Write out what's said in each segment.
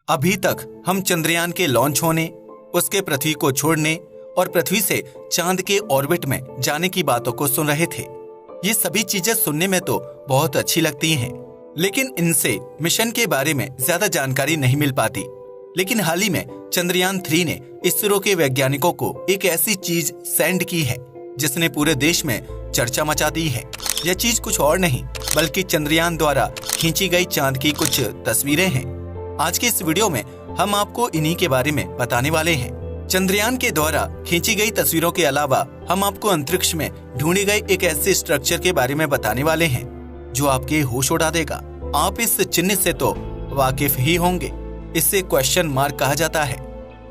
अभी तक हम चंद्रयान के लॉन्च होने, उसके पृथ्वी को छोड़ने और पृथ्वी से चांद के ऑर्बिट में जाने की बातों को सुन रहे थे। ये सभी चीजें सुनने में तो बहुत अच्छी लगती हैं, लेकिन इनसे मिशन के बारे में ज्यादा जानकारी नहीं मिल पाती। लेकिन हाल ही में चंद्रयान 3 ने इसरो के वैज्ञानिकों को एक ऐसी चीज सेंड की है जिसने पूरे देश में चर्चा मचा दी है। यह चीज कुछ और नहीं बल्कि चंद्रयान द्वारा खींची गई चांद की कुछ तस्वीरें हैं। आज के इस वीडियो में हम आपको इन्हीं के बारे में बताने वाले हैं। चंद्रयान के द्वारा खींची गई तस्वीरों के अलावा हम आपको अंतरिक्ष में ढूंढे गए एक ऐसे स्ट्रक्चर के बारे में बताने वाले हैं जो आपके होश उड़ा देगा। आप इस चिन्ह से तो वाकिफ ही होंगे। इसे क्वेश्चन मार्क कहा जाता है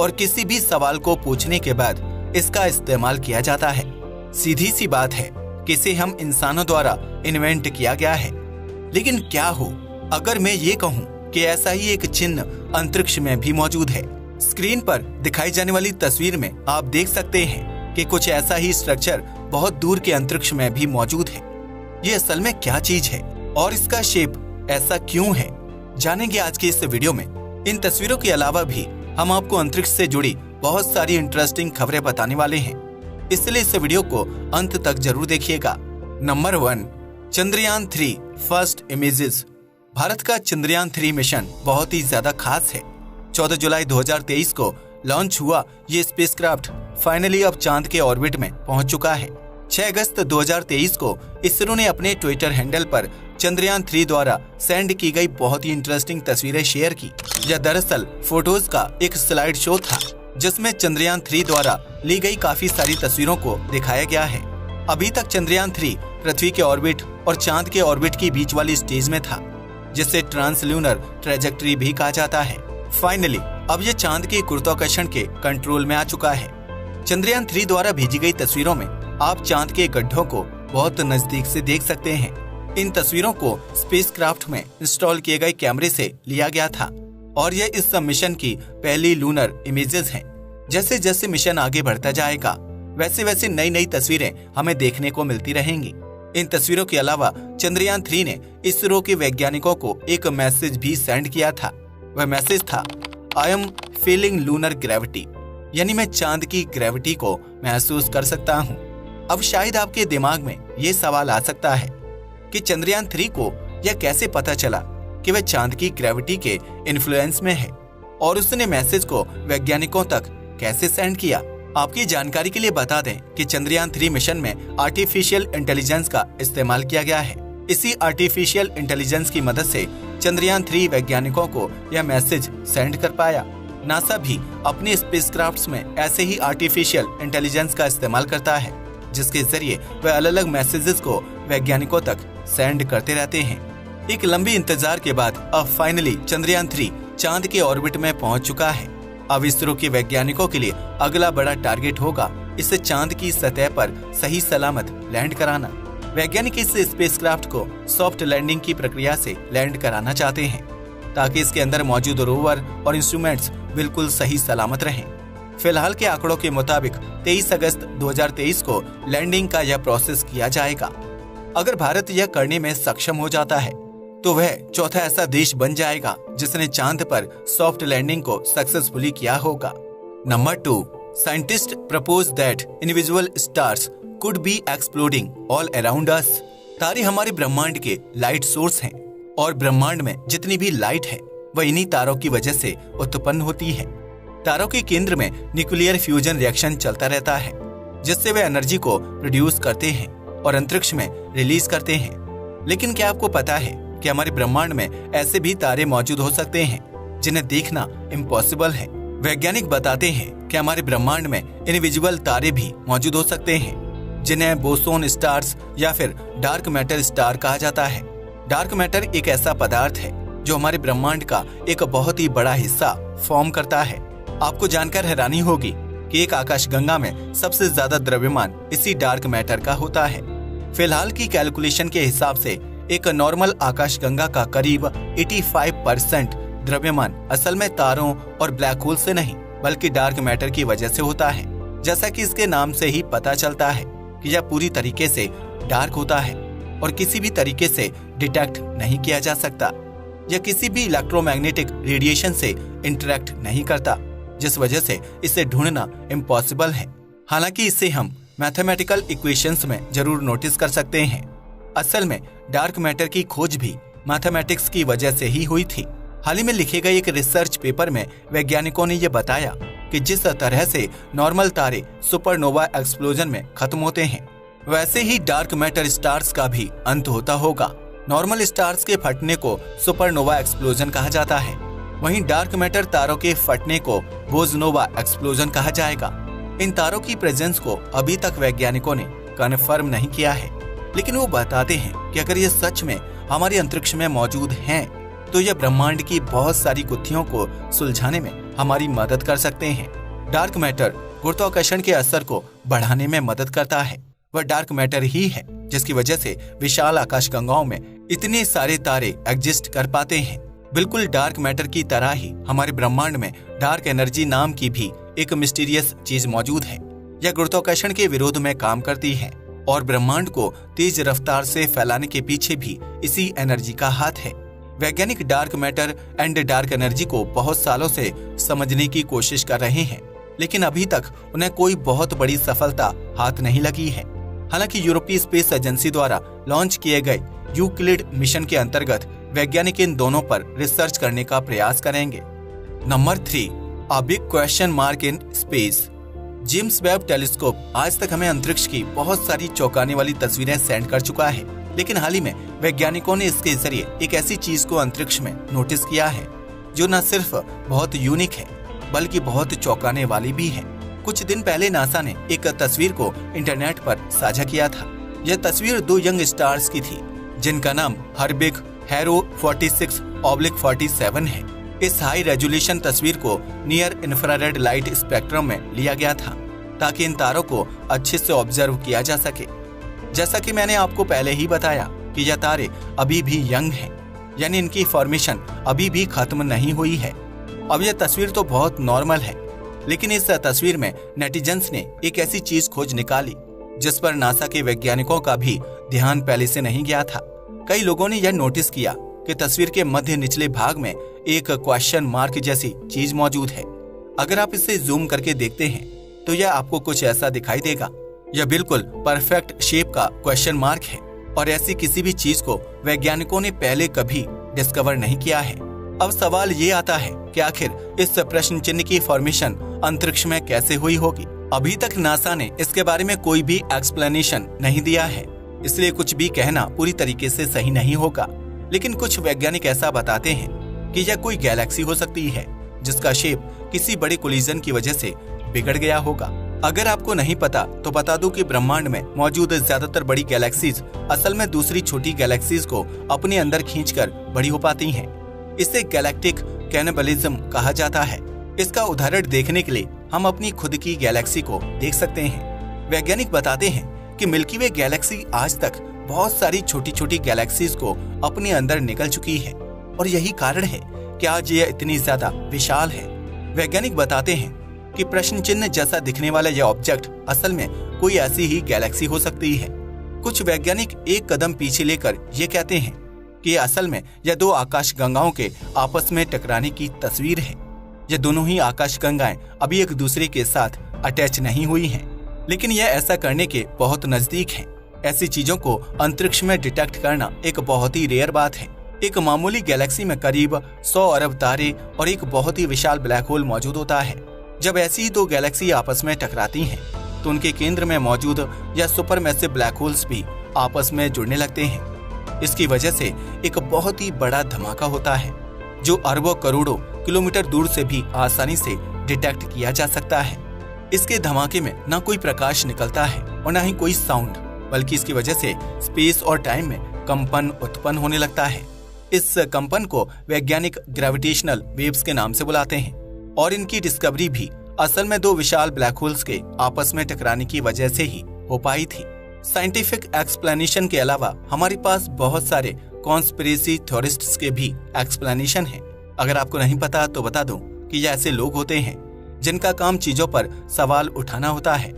और किसी भी सवाल को पूछने के बाद इसका इस्तेमाल किया जाता है। सीधी सी बात है कि इसे हम इंसानों द्वारा इन्वेंट किया गया है। लेकिन क्या हो अगर मैं ये कहूँ कि ऐसा ही एक चिन्ह अंतरिक्ष में भी मौजूद है। स्क्रीन पर दिखाई जाने वाली तस्वीर में आप देख सकते हैं कि कुछ ऐसा ही स्ट्रक्चर बहुत दूर के अंतरिक्ष में भी मौजूद है। ये असल में क्या चीज है और इसका शेप ऐसा क्यों है, जानेंगे आज के इस वीडियो में। इन तस्वीरों के अलावा भी हम आपको अंतरिक्ष से जुड़ी बहुत सारी इंटरेस्टिंग खबरें बताने वाले हैं, इसलिए इस वीडियो को अंत तक जरूर देखिएगा। Number 1, Chandrayaan 3 first images. Bharat का चंद्रयान 3 मिशन बहुत ही ज्यादा खास है। 14 जुलाई 2023 को लॉन्च हुआ ये स्पेसक्राफ्ट फाइनली अब चांद के ऑर्बिट में पहुंच चुका है। 6 अगस्त 2023 को इसरो ने अपने ट्विटर हैंडल पर चंद्रयान 3 द्वारा सेंड की गई बहुत ही इंटरेस्टिंग तस्वीरें शेयर की। यह दरअसल फोटोज का एक स्लाइड शो था जिसमें चंद्रयान 3 द्वारा ली गई काफी सारी तस्वीरों को दिखाया गया है। अभी तक चंद्रयान 3 पृथ्वी के ऑर्बिट और चांद के ऑर्बिट की बीच वाली स्टेज में था, जिसे ट्रांसल्यूनर ट्रेजेक्टरी भी कहा जाता है। फाइनली अब ये चांद के गुरुत्वाकर्षण के कंट्रोल में आ चुका है। चंद्रयान 3 द्वारा भेजी गई तस्वीरों में आप चांद के गड्ढों को बहुत नजदीक से देख सकते हैं। इन तस्वीरों को स्पेसक्राफ्ट में इंस्टॉल किए गए कैमरे से लिया गया था और यह इस मिशन की पहली लूनर इमेजेस हैं। जैसे जैसे मिशन आगे बढ़ता जाएगा वैसे वैसे नई नई तस्वीरें हमें देखने को मिलती रहेंगी। इन तस्वीरों के अलावा चंद्रयान 3 ने इसरो के वैज्ञानिकों को एक मैसेज भी सेंड किया था। वह मैसेज था, I am feeling lunar gravity, यानी मैं चांद की ग्रेविटी को महसूस कर सकता हूँ। अब शायद आपके दिमाग में ये सवाल आ सकता है कि चंद्रयान 3 को यह कैसे पता चला कि वह चांद की ग्रेविटी के इन्फ्लुएंस में है और उसने मैसेज को वैज्ञानिकों तक कैसे सेंड किया। आपकी जानकारी के लिए बता दें कि चंद्रयान 3 मिशन में आर्टिफिशियल इंटेलिजेंस का इस्तेमाल किया गया है। इसी आर्टिफिशियल इंटेलिजेंस की मदद से चंद्रयान 3 वैज्ञानिकों को यह मैसेज सेंड कर पाया। नासा भी अपने स्पेसक्राफ्ट्स में ऐसे ही आर्टिफिशियल इंटेलिजेंस का इस्तेमाल करता है, जिसके जरिए वह अलग अलग मैसेजेस को वैज्ञानिकों तक सेंड करते रहते हैं। एक लंबी इंतजार के बाद अब फाइनली चंद्रयान 3 चांद के ऑर्बिट में पहुंच चुका है। अब इसरो के वैज्ञानिकों के लिए अगला बड़ा टारगेट होगा इसे चांद की सतह पर सही सलामत लैंड कराना। वैज्ञानिक इस स्पेसक्राफ्ट को सॉफ्ट लैंडिंग की प्रक्रिया से लैंड कराना चाहते हैं ताकि इसके अंदर मौजूद रोवर और इंस्ट्रूमेंट्स बिल्कुल सही सलामत रहें। फिलहाल के आंकड़ों के मुताबिक 23 अगस्त 2023 को लैंडिंग का यह प्रोसेस किया जाएगा। अगर भारत यह करने में सक्षम हो जाता है तो वह चौथा ऐसा देश बन जाएगा जिसने चांद पर सॉफ्ट लैंडिंग को सक्सेसफुली किया होगा। Number 2, scientist propose that individual stars could be exploding all around us. तारे हमारे ब्रह्मांड के लाइट सोर्स हैं और ब्रह्मांड में जितनी भी लाइट है वह इन्हीं तारों की वजह से उत्पन्न होती है। तारों के केंद्र में न्यूक्लियर फ्यूजन रिएक्शन चलता रहता है जिससे वे एनर्जी को प्रोड्यूस करते हैं और अंतरिक्ष में रिलीज करते हैं। लेकिन क्या आपको पता है कि हमारे ब्रह्मांड में ऐसे भी तारे मौजूद हो सकते हैं जिन्हें देखना इम्पॉसिबल है। वैज्ञानिक बताते हैं कि हमारे ब्रह्मांड में इनविजिबल तारे भी मौजूद हो सकते हैं जिन्हें बोसोन स्टार्स या फिर डार्क मैटर स्टार कहा जाता है। डार्क मैटर एक ऐसा पदार्थ है जो हमारे ब्रह्मांड का एक बहुत ही बड़ा हिस्सा फॉर्म करता है। आपको जानकर हैरानी होगी कि एक आकाशगंगा में सबसे ज्यादा द्रव्यमान इसी डार्क मैटर का होता है। फिलहाल की कैलकुलेशन के हिसाब से एक नॉर्मल आकाशगंगा का करीब 85% द्रव्यमान असल में तारों और ब्लैक होल से नहीं बल्कि डार्क मैटर की वजह से होता है। जैसा कि इसके नाम से ही पता चलता है कि यह पूरी तरीके से डार्क होता है और किसी भी तरीके से डिटेक्ट नहीं किया जा सकता। यह किसी भी इलेक्ट्रोमैग्नेटिक रेडिएशन से इंटरेक्ट नहीं करता, जिस वजह से इसे ढूंढना इम्पॉसिबल है। हालांकि इसे हम मैथमेटिकल इक्वेशंस में जरूर नोटिस कर सकते हैं। असल में डार्क मैटर की खोज भी मैथमेटिक्स की वजह से ही हुई थी। हाल ही में लिखे गए एक रिसर्च पेपर में वैज्ञानिकों ने यह बताया कि जिस तरह से नॉर्मल तारे सुपरनोवा एक्सप्लोजन में खत्म होते हैं, वैसे ही डार्क मैटर स्टार्स का भी अंत होता होगा। नॉर्मल स्टार्स के फटने को सुपरनोवा एक्सप्लोजन कहा जाता है, वहीं डार्क मैटर तारों के फटने को बोसनोवा एक्सप्लोजन कहा जाएगा। इन तारों की प्रेजेंस को अभी तक वैज्ञानिकों ने कन्फर्म नहीं किया है, लेकिन वो बताते हैं कि अगर ये सच में हमारे अंतरिक्ष में मौजूद हैं, तो यह ब्रह्मांड की बहुत सारी गुत्थियों को सुलझाने में हमारी मदद कर सकते हैं। डार्क मैटर गुरुत्वाकर्षण के असर को बढ़ाने में मदद करता है। वह डार्क मैटर ही है जिसकी वजह से विशाल आकाशगंगाओं में इतने सारे तारे एग्जिस्ट कर पाते हैं। बिल्कुल डार्क मैटर की तरह ही हमारे ब्रह्मांड में डार्क एनर्जी नाम की भी एक मिस्टीरियस चीज मौजूद है। यह गुरुत्वाकर्षण के विरोध में काम करती है और ब्रह्मांड को तेज रफ्तार से फैलाने के पीछे भी इसी एनर्जी का हाथ है। वैज्ञानिक dark matter and dark energy को बहुत सालों से समझने की कोशिश कर रहे हैं, लेकिन अभी तक उन्हें कोई बहुत बड़ी सफलता हाथ नहीं लगी है। हालांकि यूरोपीय स्पेस एजेंसी द्वारा लॉन्च किए गए यूक्लिड मिशन के अंतर्गत वैज्ञानिक इन दोनों पर रिसर्च करने का प्रयास करेंगे। Number 3, a big question mark in space. James Webb telescope आज तक हमें अंतरिक्ष की बहुत सारी चौंकाने वाली तस्वीरें सेंड कर चुका है, लेकिन हाल ही में वैज्ञानिकों ने इसके जरिए एक ऐसी चीज को अंतरिक्ष में नोटिस किया है जो न सिर्फ बहुत यूनिक है बल्कि बहुत चौंकाने वाली भी है। कुछ दिन पहले नासा ने एक तस्वीर को इंटरनेट पर साझा किया था। यह तस्वीर 2 यंग स्टार्स की थी जिनका नाम हर्बिग हैरो 46/47 है। इस हाई रेजोल्यूशन तस्वीर को नियर इंफ्रारेड लाइट स्पेक्ट्रम में लिया गया था ताकि इन तारों को अच्छे से ऑब्जर्व किया जा सके। जैसा कि मैंने आपको पहले ही बताया कि यह तारे अभी भी यंग हैं, यानी इनकी फॉर्मेशन अभी भी खत्म नहीं हुई है। अब यह तस्वीर तो बहुत नॉर्मल है, लेकिन इस तस्वीर में नेटिजन्स ने एक ऐसी चीज खोज निकाली जिस पर नासा के वैज्ञानिकों का भी ध्यान पहले से नहीं गया था। कई लोगों ने यह नोटिस किया कि तस्वीर के मध्य निचले भाग में एक क्वेश्चन मार्क जैसी चीज मौजूद है। अगर आप इसे जूम करके देखते हैं तो यह आपको कुछ ऐसा दिखाई देगा। यह बिल्कुल परफेक्ट शेप का क्वेश्चन मार्क है और ऐसी किसी भी चीज को वैज्ञानिकों ने पहले कभी डिस्कवर नहीं किया है। अब सवाल ये आता है कि आखिर इस प्रश्न चिन्ह की फॉर्मेशन अंतरिक्ष में कैसे हुई होगी। अभी तक नासा ने इसके बारे में कोई भी एक्सप्लेनेशन नहीं दिया है, इसलिए कुछ भी कहना पूरी तरीके से सही नहीं होगा। लेकिन कुछ वैज्ञानिक ऐसा बताते हैं कि यह कोई गैलेक्सी हो सकती है जिसका शेप किसी बड़े कोलिजन की वजह से बिगड़ गया होगा। अगर आपको नहीं पता तो बता दूं कि ब्रह्मांड में मौजूद ज्यादातर बड़ी गैलेक्सीज असल में दूसरी छोटी गैलेक्सीज को अपने अंदर खींचकर बड़ी हो पाती हैं। इसे गैलेक्टिक कैनिबलिज्म कहा जाता है। इसका उदाहरण देखने के लिए हम अपनी खुद की गैलेक्सी को देख सकते हैं। वैज्ञानिक बताते हैं कि मिल्की वे गैलेक्सी आज तक बहुत सारी छोटी छोटी गैलेक्सीज को अपने अंदर निकल चुकी है और यही कारण है कि आज यह इतनी ज्यादा विशाल है। वैज्ञानिक बताते हैं कि प्रश्न चिन्ह जैसा दिखने वाला यह ऑब्जेक्ट असल में कोई ऐसी ही गैलेक्सी हो सकती है। कुछ वैज्ञानिक एक कदम पीछे लेकर ये कहते हैं कि असल में यह 2 आकाश गंगाओं के आपस में टकराने की तस्वीर है। ये दोनों ही आकाश गंगाएं अभी एक दूसरे के साथ अटैच नहीं हुई हैं, लेकिन यह ऐसा करने के बहुत नजदीक हैं। ऐसी चीजों को अंतरिक्ष में डिटेक्ट करना एक बहुत ही रेयर बात है। एक मामूली गैलेक्सी में करीब 100 अरब तारे और एक बहुत ही विशाल ब्लैक होल मौजूद होता है। जब ऐसी ही 2 गैलेक्सी आपस में टकराती हैं, तो उनके केंद्र में मौजूद या सुपरमैसिव ब्लैक होल्स भी आपस में जुड़ने लगते हैं। इसकी वजह से एक बहुत ही बड़ा धमाका होता है जो अरबों करोड़ों किलोमीटर दूर से भी आसानी से डिटेक्ट किया जा सकता है। इसके धमाके में न कोई प्रकाश निकलता है और न ही कोई साउंड, बल्कि इसकी वजह से स्पेस और टाइम में कंपन उत्पन्न होने लगता है। इस कंपन को वैज्ञानिक ग्रेविटेशनल वेव्स के नाम से बुलाते हैं और इनकी डिस्कवरी भी असल में 2 विशाल ब्लैक होल्स के आपस में टकराने की वजह से ही हो पाई थी। साइंटिफिक एक्सप्लेनेशन के अलावा हमारे पास बहुत सारे कॉन्स्पिरेसी थ्योरिस्ट्स के भी एक्सप्लेनेशन हैं। अगर आपको नहीं पता तो बता दूं कि ये ऐसे लोग होते हैं जिनका काम चीजों पर सवाल उठाना होता है।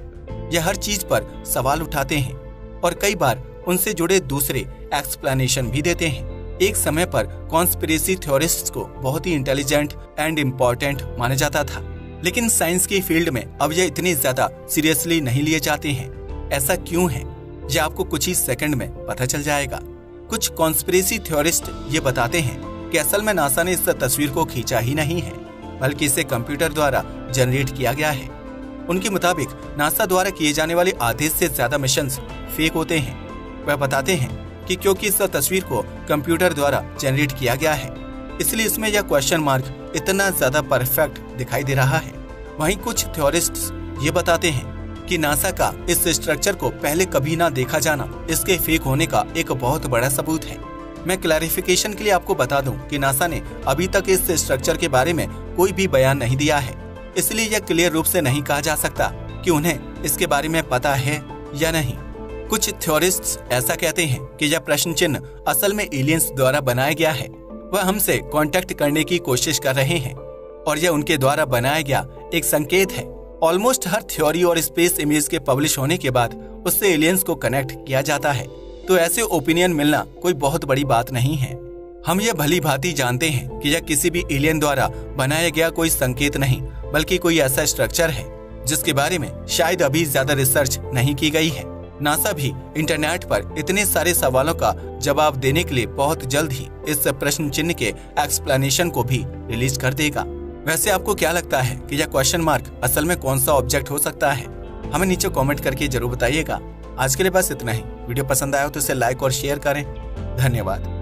यह हर चीज पर सवाल उठाते हैं और कई बार उनसे जुड़े दूसरे एक्सप्लेनेशन भी देते हैं। एक समय पर कॉन्स्पिरेसी थ्योरिस्ट्स को बहुत ही इंटेलिजेंट एंड इम्पोर्टेंट माना जाता था, लेकिन साइंस की फील्ड में अब ये इतनी ज्यादा सीरियसली नहीं लिए जाते हैं। ऐसा क्यों है, ये आपको कुछ ही सेकंड में पता चल जाएगा। कुछ कॉन्स्पिरेसी थ्योरिस्ट ये बताते हैं कि असल में नासा ने इस तस्वीर को खींचा ही नहीं है, बल्कि इसे कंप्यूटर द्वारा जनरेट किया गया है। उनके मुताबिक नासा द्वारा किए जाने वाले आधे से ज्यादा मिशंस फेक होते हैं। वह बताते हैं कि क्योंकि इस तस्वीर को कंप्यूटर द्वारा जनरेट किया गया है, इसलिए इसमें यह क्वेश्चन मार्क इतना ज्यादा परफेक्ट दिखाई दे रहा है। वहीं कुछ थ्योरिस्ट्स ये बताते हैं कि नासा का इस स्ट्रक्चर को पहले कभी ना देखा जाना इसके फेक होने का एक बहुत बड़ा सबूत है। मैं क्लैरिफिकेशन के लिए आपको बता दूं कि नासा ने अभी तक इस स्ट्रक्चर के बारे में कोई भी बयान नहीं दिया है, इसलिए यह क्लियर रूप से नहीं कहा जा सकता कि उन्हें इसके बारे में पता है या नहीं। कुछ थ्योरिस्ट्स ऐसा कहते हैं कि यह प्रश्न चिन्ह असल में एलियंस द्वारा बनाया गया है। वह हमसे कांटेक्ट करने की कोशिश कर रहे हैं और यह उनके द्वारा बनाया गया एक संकेत है। ऑलमोस्ट हर थ्योरी और स्पेस इमेज के पब्लिश होने के बाद उससे एलियंस को कनेक्ट किया जाता है, तो ऐसे ओपिनियन मिलना कोई बहुत बड़ी बात नहीं है। हम यह भली भांति जानते हैं कि यह किसी भी एलियन द्वारा बनाया गया कोई संकेत नहीं, बल्कि कोई ऐसा स्ट्रक्चर है जिसके बारे में शायद अभी ज्यादा रिसर्च नहीं की गई है। नासा भी इंटरनेट पर इतने सारे सवालों का जवाब देने के लिए बहुत जल्द ही इस प्रश्न चिन्ह के एक्सप्लेनेशन को भी रिलीज कर देगा। वैसे आपको क्या लगता है कि यह क्वेश्चन मार्क असल में कौन सा ऑब्जेक्ट हो सकता है? हमें नीचे कमेंट करके जरूर बताइएगा। आज के लिए बस इतना ही। वीडियो पसंद आया हो तो इसे लाइक और शेयर करें। धन्यवाद।